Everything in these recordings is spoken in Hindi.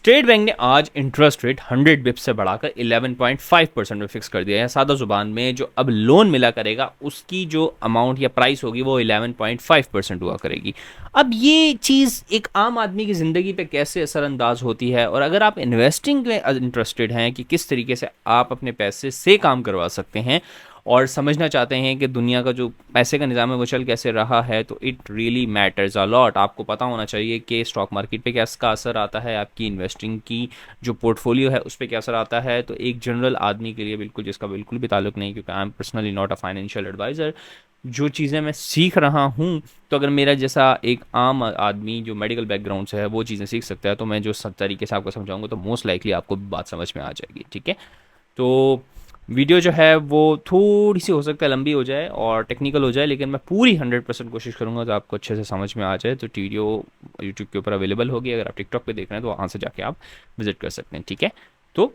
स्टेट बैंक ने आज इंटरेस्ट रेट 100 बिप्स से बढ़ाकर 11.5% में फिक्स कर दिया है। सादा जुबान में जो अब लोन मिला करेगा उसकी जो अमाउंट या प्राइस होगी वो 11.5% हुआ करेगी। अब ये चीज़ एक आम आदमी की ज़िंदगी पे कैसे असरअंदाज होती है, और अगर आप इन्वेस्टिंग में इंटरेस्टेड हैं कि किस तरीके से आप अपने पैसे से काम करवा सकते हैं और समझना चाहते हैं कि दुनिया का जो पैसे का निज़ाम है वो चल कैसे रहा है, तो it really matters a lot. आपको पता होना चाहिए कि स्टॉक मार्केट पे क्या इसका असर आता है, आपकी इन्वेस्टिंग की जो पोर्टफोलियो है उस पर क्या असर आता है। तो एक जनरल आदमी के लिए बिल्कुल, जिसका बिल्कुल भी ताल्लुक नहीं, क्योंकि I am personally not a financial adviser, जो चीज़ें मैं सीख रहा हूँ, तो अगर मेरा जैसा एक आम आदमी जो मेडिकल बैकग्राउंड से है वो चीज़ें सीख सकता है, तो मैं जो सब तरीके से आपको समझाऊंगा तो मोस्ट लाइकली आपको बात समझ में आ जाएगी। ठीक है, तो वीडियो जो है वो थोड़ी सी हो सकता है लंबी हो जाए और टेक्निकल हो जाए, लेकिन मैं पूरी 100% कोशिश करूँगा तो आपको अच्छे से समझ में आ जाए। तो वीडियो यूट्यूब के ऊपर अवेलेबल होगी, अगर आप टिकटॉक पे देख रहे हैं तो वहाँ से जाके आप विजिट कर सकते हैं। ठीक है, तो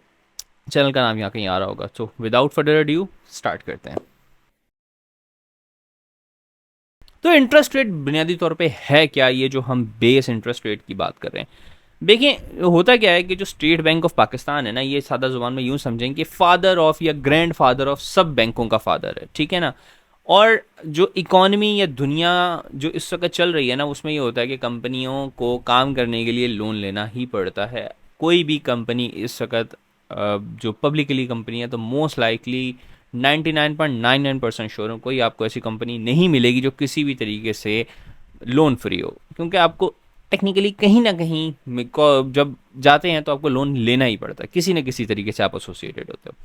चैनल का नाम यहाँ कहीं आ रहा होगा। तो विदाउट फर्दर अड्यू स्टार्ट करते हैं। तो इंटरेस्ट रेट बुनियादी तौर पे है क्या, ये जो हम बेस इंटरेस्ट रेट की बात कर रहे हैं। देखिए, होता क्या है कि जो स्टेट बैंक ऑफ पाकिस्तान है ना, ये सादा जुबान में यूं समझें कि फादर ऑफ या ग्रैंड फादर ऑफ सब बैंकों का फादर है। ठीक है ना। और जो इकॉनमी या दुनिया जो इस वक्त चल रही है ना, उसमें ये होता है कि कंपनियों को काम करने के लिए लोन लेना ही पड़ता है। कोई भी कंपनी इस वक्त जो पब्लिकली कंपनी है, तो मोस्ट लाइकली 99.99% श्योर हूँ कोई आपको ऐसी कंपनी नहीं मिलेगी जो किसी भी तरीके से लोन फ्री हो, क्योंकि आपको टेक्निकली कहीं ना कहीं जब जाते हैं तो आपको लोन लेना ही पड़ता है, किसी न किसी तरीके से आप एसोसिएटेड होते हो।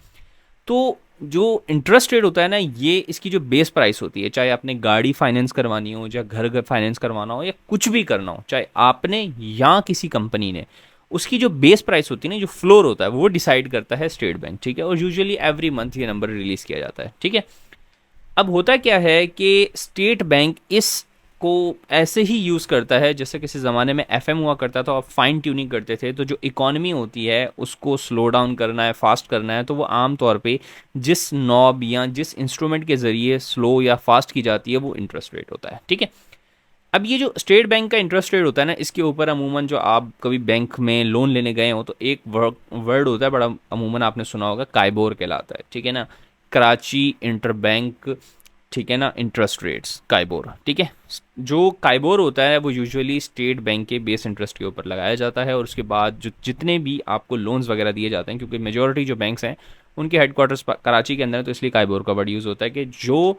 तो जो इंटरेस्ट रेट होता है ना, ये इसकी जो बेस प्राइस होती है, चाहे आपने गाड़ी फाइनेंस करवानी हो या घर फाइनेंस करवाना हो या कुछ भी करना हो, चाहे आपने या किसी कंपनी ने, उसकी जो बेस प्राइस होती है ना, जो फ्लोर होता है, वो डिसाइड करता है स्टेट बैंक। ठीक है, और यूजुअली एवरी मंथ ये नंबर रिलीज किया जाता है। ठीक है, अब होता क्या है कि स्टेट बैंक इस को ऐसे ही यूज़ करता है जैसे किसी ज़माने में एफएम हुआ करता था और फाइन ट्यूनिंग करते थे। तो जो इकॉनमी होती है उसको स्लो डाउन करना है, फास्ट करना है, तो वो आम तौर पे जिस नॉब या जिस इंस्ट्रूमेंट के ज़रिए स्लो या फास्ट की जाती है वो इंटरेस्ट रेट होता है। ठीक है, अब ये जो स्टेट बैंक का इंटरेस्ट रेट होता है ना, इसके ऊपर अमूमन जो आप कभी बैंक में लोन लेने गए हो तो एक वर्ड होता है बड़ा अमूमन आपने सुना होगा, काइबोर कहलाता है। ठीक है ना, कराची इंटर बैंक, ठीक है ना, इंटरेस्ट रेट्स काइबोर। ठीक है, जो काइबोर होता है वो यूजुअली स्टेट बैंक के बेस इंटरेस्ट के ऊपर लगाया जाता है, और उसके बाद जो जितने भी आपको लोन्स वगैरह दिए जाते हैं, क्योंकि मेजोरिटी जो बैंक्स हैं उनके हेडक्वार्टर्स कराची के अंदर है, तो इसलिए काइबोर का वर्ड यूज़ होता है कि जो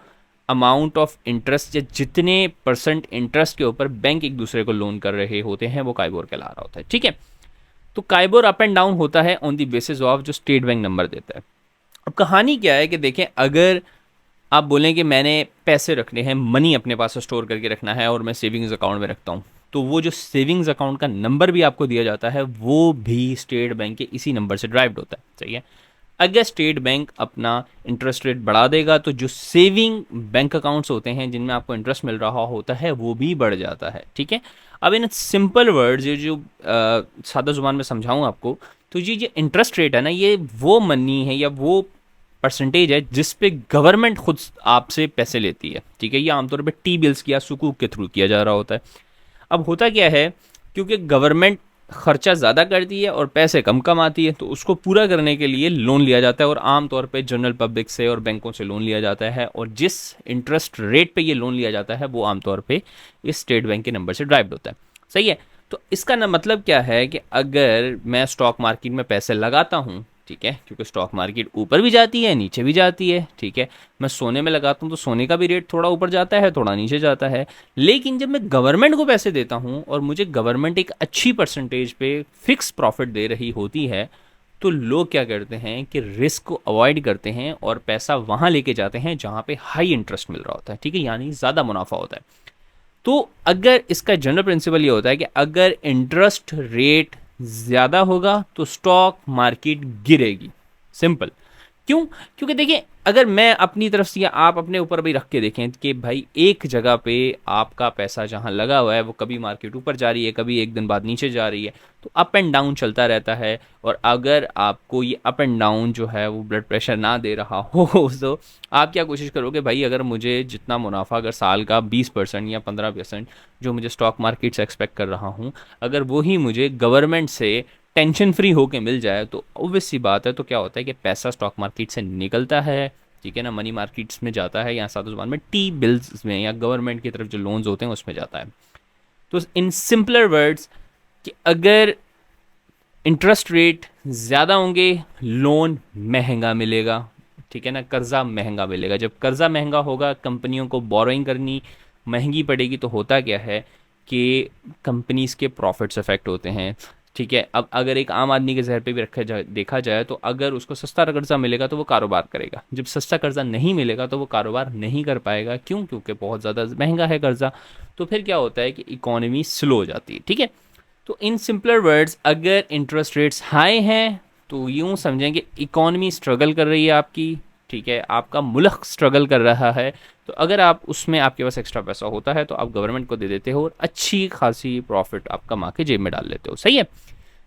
अमाउंट ऑफ इंटरेस्ट या जितने परसेंट इंटरेस्ट के ऊपर बैंक एक दूसरे को लोन कर रहे होते हैं वो काइबोर कहला रहा होता है। ठीक है, तो काइबोर अप एंड डाउन होता है ऑन द बेसिस ऑफ जो स्टेट बैंक नंबर देता है। अब कहानी क्या है कि देखें, अगर आप बोलें कि मैंने पैसे रखने हैं, मनी अपने पास स्टोर करके रखना है और मैं सेविंग्स अकाउंट में रखता हूँ, तो वो जो सेविंग्स अकाउंट का नंबर भी आपको दिया जाता है वो भी स्टेट बैंक के इसी नंबर से ड्राइव्ड होता है। सही है, अगर स्टेट बैंक अपना इंटरेस्ट रेट बढ़ा देगा तो जो सेविंग बैंक अकाउंट्स होते हैं जिनमें आपको इंटरेस्ट मिल रहा होता है वो भी बढ़ जाता है। ठीक है, अब इन सिंपल वर्ड्स, ये जो सादा जुबान में समझाऊं आपको, तो ये इंटरेस्ट रेट है ना, ये वो मनी है या वो परसेंटेज है जिस पे गवर्नमेंट खुद आपसे पैसे लेती है। ठीक है, ये आमतौर पे टी बिल्स या सुकूक के थ्रू किया जा रहा होता है। अब होता क्या है, क्योंकि गवर्नमेंट खर्चा ज़्यादा करती है और पैसे कम कमाती है, तो उसको पूरा करने के लिए लोन लिया जाता है, और आमतौर पे जनरल पब्लिक से और बैंकों से लोन लिया जाता है, और जिस इंटरेस्ट रेट पे ये लोन लिया जाता है वो आमतौर पे इस स्टेट बैंक के नंबर से ड्राइव होता है। सही है, तो इसका ना मतलब क्या है कि अगर मैं स्टॉक मार्केट में पैसे लगाता हूँ, ठीक है, क्योंकि स्टॉक मार्केट ऊपर भी जाती है नीचे भी जाती है। ठीक है, मैं सोने में लगाता हूँ तो सोने का भी रेट थोड़ा ऊपर जाता है थोड़ा नीचे जाता है, लेकिन जब मैं गवर्नमेंट को पैसे देता हूँ और मुझे गवर्नमेंट एक अच्छी परसेंटेज पे फिक्स प्रॉफिट दे रही होती है, तो लोग क्या करते हैं कि रिस्क को अवॉइड करते हैं और पैसा वहाँ लेके जाते हैं जहाँ पे हाई इंटरेस्ट मिल रहा होता है। ठीक है, यानी ज़्यादा मुनाफा होता है। तो अगर इसका जनरल प्रिंसिपल ये होता है कि अगर इंटरेस्ट रेट ज़्यादा होगा तो स्टॉक मार्केट गिरेगी। सिंपल। क्यों? क्योंकि देखिए, अगर मैं अपनी तरफ से या आप अपने ऊपर भी रख के देखें कि भाई एक जगह पे आपका पैसा जहाँ लगा हुआ है वो कभी मार्केट ऊपर जा रही है, कभी एक दिन बाद नीचे जा रही है, तो अप एंड डाउन चलता रहता है। और अगर आपको ये अप एंड डाउन जो है वो ब्लड प्रेशर ना दे रहा हो तो आप क्या कोशिश करोगे, भाई अगर मुझे जितना मुनाफा अगर साल का 20% या 15% जो मुझे स्टॉक मार्केट से एक्सपेक्ट कर रहा हूँ, अगर वही मुझे गवर्नमेंट से टेंशन फ्री होके मिल जाए तो ऑब्वियस सी बात है, तो क्या होता है कि पैसा स्टॉक मार्केट से निकलता है, ठीक है ना, मनी मार्केट्स में जाता है, या साथ जुबान में टी बिल्स में या गवर्नमेंट की तरफ जो लोन्स होते हैं उसमें जाता है। तो इन सिंपलर वर्ड्स कि अगर इंटरेस्ट रेट ज़्यादा होंगे, लोन महंगा मिलेगा, ठीक है ना, कर्ज़ा महंगा मिलेगा। जब कर्ज़ा महंगा होगा, कंपनियों को बोरोइंग करनी महंगी पड़ेगी, तो होता क्या है कि कंपनीज़ के प्रॉफिट्स अफेक्ट होते हैं, ठीक है। अब अगर एक आम आदमी के जहर पे भी देखा जाए तो अगर उसको सस्ता कर्जा मिलेगा तो वो कारोबार करेगा, जब सस्ता कर्जा नहीं मिलेगा तो वो कारोबार नहीं कर पाएगा। क्यों? क्योंकि बहुत ज़्यादा महंगा है कर्जा। तो फिर क्या होता है कि इकोनॉमी स्लो हो जाती है, ठीक है। तो इन सिंपलर वर्ड्स, अगर इंटरेस्ट रेट्स हाई हैं तो यूं समझेंगे इकोनॉमी स्ट्रगल कर रही है आपकी, ठीक है, आपका मुल्क स्ट्रगल कर रहा है। तो अगर आप उसमें आपके पास एक्स्ट्रा पैसा होता है तो आप गवर्नमेंट को दे देते हो और अच्छी खासी प्रॉफिट आप कमा के जेब में डाल लेते हो, सही है।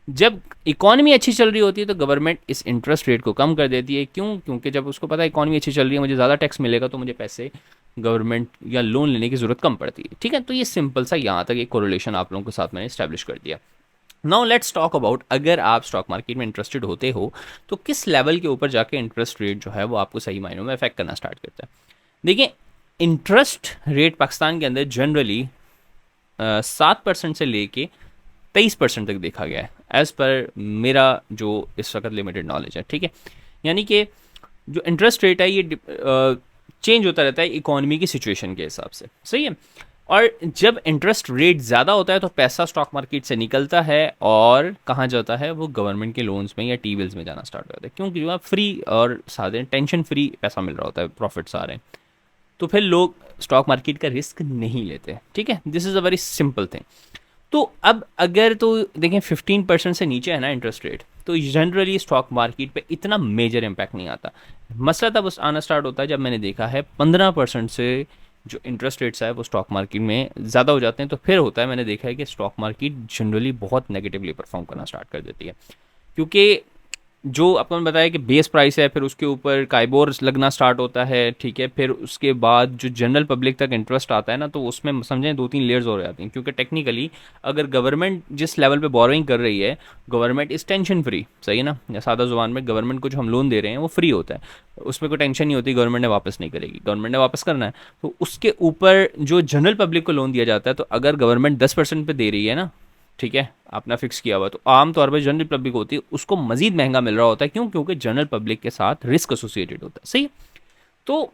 जब इकोनॉमी अच्छी चल रही होती है तो गवर्नमेंट इस इंटरेस्ट रेट को कम कर देती है। क्यों? क्योंकि जब उसको पता है इकोनॉमी अच्छी चल रही है, मुझे ज़्यादा टैक्स मिलेगा, तो मुझे पैसे गवर्नमेंट या लोन लेने की ज़रूरत कम पड़ती है, ठीक है। तो ये सिंपल सा यहाँ तक एक कोरिलेशन आप लोगों के साथ मैंने इस्टेब्लिश कर दिया। नाउ लेट्स टॉक अबाउट, अगर आप स्टॉक मार्केट में इंटरेस्टेड होते हो तो किस लेवल के ऊपर जाके इंटरेस्ट रेट जो है वो आपको सही मायनों में अफेक्ट करना स्टार्ट करता है। देखिए, इंटरेस्ट रेट पाकिस्तान के अंदर जनरली 7% से लेके 23% तक देखा गया है, एज़ पर मेरा जो इस वक्त लिमिटेड नॉलेज है, ठीक है। यानी कि जो इंटरेस्ट रेट है ये चेंज होता रहता है इकोनॉमी की सिचुएशन के हिसाब से, सही है। और जब इंटरेस्ट रेट ज़्यादा होता है तो पैसा स्टॉक मार्केट से निकलता है और कहाँ जाता है, वो गवर्नमेंट के लोन्स में या टी बिल्स में जाना स्टार्ट हो जाता है, क्योंकि जो आप फ्री और साधे टेंशन फ्री पैसा मिल रहा होता है, प्रॉफिट्स आ रहे हैं, तो फिर लोग स्टॉक मार्केट का रिस्क नहीं लेते, ठीक है। This is a very simple thing. तो अब अगर तो देखें 15% से नीचे है ना इंटरेस्ट रेट, तो जनरली स्टॉक मार्केट पे इतना मेजर इम्पैक्ट नहीं आता। मसला तब उस आना स्टार्ट होता है जब मैंने देखा है 15% से जो इंटरेस्ट रेट्स है वो स्टॉक मार्केट में ज़्यादा हो जाते हैं, तो फिर होता है, मैंने देखा है कि स्टॉक मार्केट जनरली बहुत नेगेटिवली परफॉर्म करना स्टार्ट कर देती है। क्योंकि जो अपन बताया कि बेस प्राइस है, फिर उसके ऊपर काइबोर लगना स्टार्ट होता है, ठीक है। फिर उसके बाद जो जनरल पब्लिक तक इंटरेस्ट आता है ना, तो उसमें समझें 2-3 लेयर्स हो जाती हैं। क्योंकि टेक्निकली अगर गवर्नमेंट जिस लेवल पे बोरोइंग कर रही है, गवर्नमेंट इस टेंशन फ्री, सही है ना, या सादा जुबान में गवर्नमेंट को जो हम लोन दे रहे हैं वो फ्री होता है, उसमें कोई टेंशन नहीं होती गवर्नमेंट ने वापस नहीं करेगी, गवर्नमेंट ने वापस करना है। तो उसके ऊपर जो जनरल पब्लिक को लोन दिया जाता है, तो अगर गवर्नमेंट 10% पे दे रही है ना, ठीक है, आपने फिक्स किया हुआ, तो आमतौर पर जनरल पब्लिक होती है उसको मजीद महंगा मिल रहा होता है। क्यों? क्योंकि जनरल पब्लिक के साथ रिस्क एसोसिएटेड होता है, सही। तो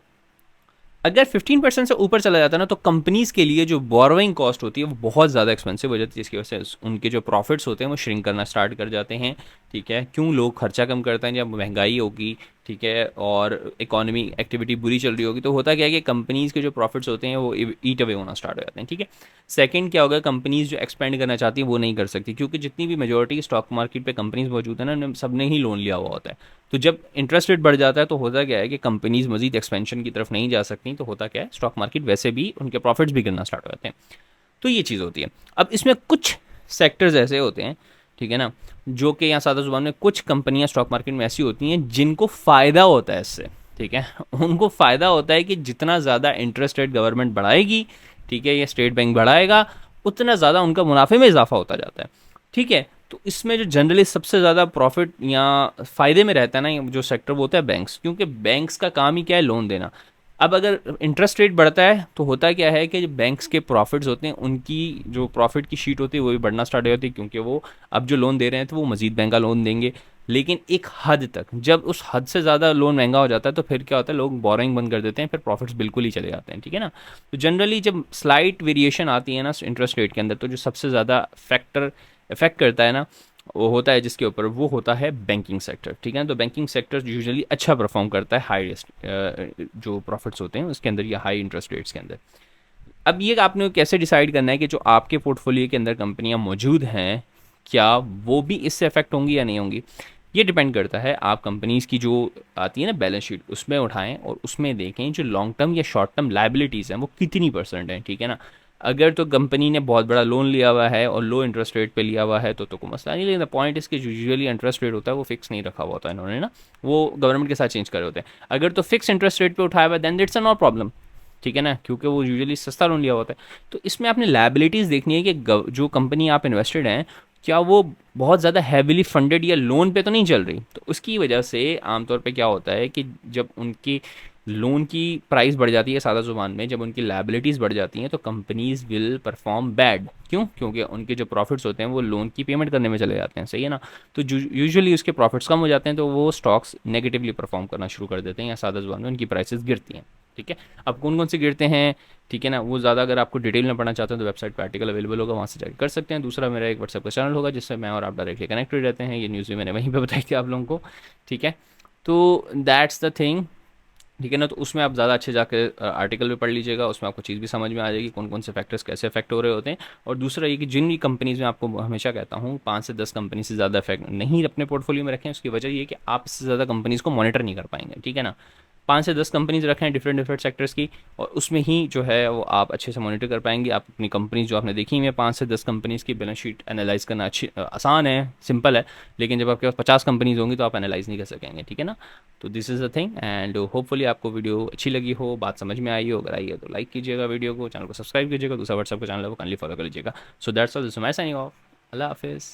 अगर 15% से ऊपर चला जाता है ना, तो कंपनीज़ के लिए जो बोरोइंग कॉस्ट होती है वो बहुत ज़्यादा एक्सपेंसिव हो जाती है, जिसकी वजह से उनके जो प्रॉफिट्स होते हैं वो श्रिंक करना स्टार्ट कर जाते हैं, ठीक है। क्यों? लोग खर्चा कम करते हैं जब महंगाई होगी, ठीक है, और इकोनॉमी एक्टिविटी बुरी चल रही होगी, तो होता क्या है कि कंपनीज़ के जो प्रॉफिट्स होते हैं वो ईट अवे होना स्टार्ट हो जाते हैं, ठीक है। सेकंड क्या होगा, कंपनीज़ जो एक्सपेंड करना चाहती हैं वो नहीं कर सकती, क्योंकि जितनी भी मेजोरिटी स्टॉक मार्केट पे कंपनीज मौजूद है ना, सब ने ही लोन लिया हुआ होता है। तो जब इंटरेस्ट रेट बढ़ जाता है तो होता क्या है कि कंपनीज मजीद एक्सपेंशन की तरफ नहीं जा सकती, तो होता क्या है, स्टॉक मार्केट वैसे भी उनके प्रॉफिट्स भी गिरना स्टार्ट हो जाते हैं। तो ये चीज़ होती है। अब इसमें कुछ सेक्टर्स ऐसे होते हैं, ठीक है ना, जो कि यहाँ सादा जुबान में कुछ कंपनियाँ स्टॉक मार्केट में ऐसी होती हैं जिनको फ़ायदा होता है इससे, ठीक है। उनको फ़ायदा होता है कि जितना ज़्यादा इंटरेस्ट रेट गवर्नमेंट बढ़ाएगी, ठीक है, या स्टेट बैंक बढ़ाएगा, उतना ज़्यादा उनका मुनाफे में इजाफा होता जाता है, ठीक है। तो इसमें जो जनरली सबसे ज़्यादा प्रॉफिट या फ़ायदे में रहता है ना जो सेक्टर, वो होता है बैंक्स, क्योंकि बैंक्स का काम ही क्या है, लोन देना। अब अगर इंटरेस्ट रेट बढ़ता है तो होता क्या है कि जो बैंक्स के प्रॉफिट्स होते हैं उनकी जो प्रॉफिट की शीट होती है वो भी बढ़ना स्टार्ट हो जाती है, क्योंकि वो अब जो लोन दे रहे हैं तो वो मजीद महंगा लोन देंगे। लेकिन एक हद तक, जब उस हद से ज़्यादा लोन महंगा हो जाता है तो फिर क्या होता है, लोग बोरोइंग बंद कर देते हैं, फिर प्रॉफिट्स बिल्कुल ही चले जाते हैं, ठीक है ना। तो जनरली जब स्लाइट वेरिएशन आती है ना इंटरेस्ट रेट के अंदर, तो जो सबसे ज़्यादा फैक्टर इफेक्ट करता है ना, वो होता है जिसके ऊपर, वो होता है बैंकिंग सेक्टर, ठीक है। तो बैंकिंग सेक्टर यूजुअली अच्छा परफॉर्म करता है हाई जो प्रॉफिट्स होते हैं उसके अंदर या हाई इंटरेस्ट रेट्स के अंदर। अब ये आपने कैसे डिसाइड करना है कि जो आपके पोर्टफोलियो के अंदर कंपनियां मौजूद हैं क्या वो भी इससे अफेक्ट होंगी या नहीं होंगी। ये डिपेंड करता है, आप कंपनीज़ की जो आती है ना बैलेंस शीट, उसमें उठाएं और उसमें देखें जो लॉन्ग टर्म या शॉर्ट टर्म लाइबिलिटीज़ हैं वो कितनी परसेंट हैं, ठीक है ना। अगर तो कंपनी ने बहुत बड़ा लोन लिया हुआ है और लो इंटरेस्ट रेट पे लिया हुआ है तो कोई मसला नहीं, लेकिन पॉइंट इसके यूजुअली इंटरेस्ट रेट होता है वो फिक्स नहीं रखा हुआ होता है इन्होंने ना, वो गवर्नमेंट के साथ चेंज करे होते हैं। अगर तो फिक्स इंटरेस्ट रेट पे उठाया हुआ है then it's a no problem, ठीक है ना, क्योंकि वो यूजुअली सस्ता लोन लिया होता है। तो इसमें आपने लाइबिलिटीज़ देखनी है कि जो कंपनी आप इन्वेस्टेड हैं क्या वो बहुत ज़्यादा हैविली फंडेड या लोन पे तो नहीं चल रही। तो उसकी वजह से आमतौर पे क्या होता है कि जब उनकी लोन की प्राइस बढ़ जाती है, सादा ज़ुबान में जब उनकी लाइबिलिटीज़ बढ़ जाती हैं, तो कंपनीज विल परफॉर्म बैड। क्यों? क्योंकि उनके जो प्रॉफिट्स होते हैं वो लोन की पेमेंट करने में चले जाते हैं, सही है ना। तो यूजुअली उसके प्रॉफिट्स कम हो जाते हैं, तो वो स्टॉक्स नेगेटिवली परफॉर्म करना शुरू कर देते हैं, या सादा ज़ुबान में उनकी प्राइसेस गिरती हैं। ठीक है। अब कौन कौन से गिरते हैं, ठीक है ना, वो ज़्यादा अगर आपको डिटेल में पढ़ना चाहते हैं तो वेबसाइट पे आर्टिकल अवेलेबल होगा, वहाँ से जाकर कर सकते हैं। दूसरा, मेरा एक व्हाट्सएप का चैनल होगा जिससे मैं और आप डायरेक्टली कनेक्टेड रहते हैं, ये न्यूज़ भी मैंने वहीं पे बताई थी आप लोगों को। ठीक है। तो दैट्स द थिंग। ठीक है ना। तो उसमें आप ज़्यादा अच्छे जाकर आर्टिकल भी पढ़ लीजिएगा, उसमें आपको चीज़ भी समझ में आ जाएगी कौन कौन से फैक्टर्स कैसे अफेक्ट हो रहे होते हैं। और दूसरा ये कि जिन भी कंपनीज़ में, आपको हमेशा कहता हूँ 5 से 10 कंपनी से ज़्यादा इफेक्ट नहीं अपने पोर्टफोलियो में रखें। उसकी वजह ये है कि आप इससे ज़्यादा कंपनीज़ को मॉनिटर नहीं कर पाएंगे। ठीक है ना। 5 से 10 कंपनीज रखें डिफरेंट डिफरेंट सेक्टर्स की, और उसमें ही जो है वो आप अच्छे से मॉनिटर कर पाएंगे। आप अपनी कंपनीज जो आपने देखी हुई है 5 से 10 कंपनीज की बैलेंस शीट एनालाइज करना अच्छी आसान है, सिंपल है। लेकिन जब आपके पास 50 कंपनीज होंगी तो आप एनालाइज नहीं कर सकेंगे। ठीक है ना। तो this is the thing, and hopefully आपको वीडियो अच्छी लगी हो, बात समझ में आई हो। अगर आई है तो लाइक कीजिएगा वीडियो को, चैनल को सब्सक्राइब कीजिएगा, दूसरा व्हाट्सएप का चैनल है वो काइंडली फॉलो कर लीजिएगा। So that's all, this is my signing off. अल्लाह हाफिज़।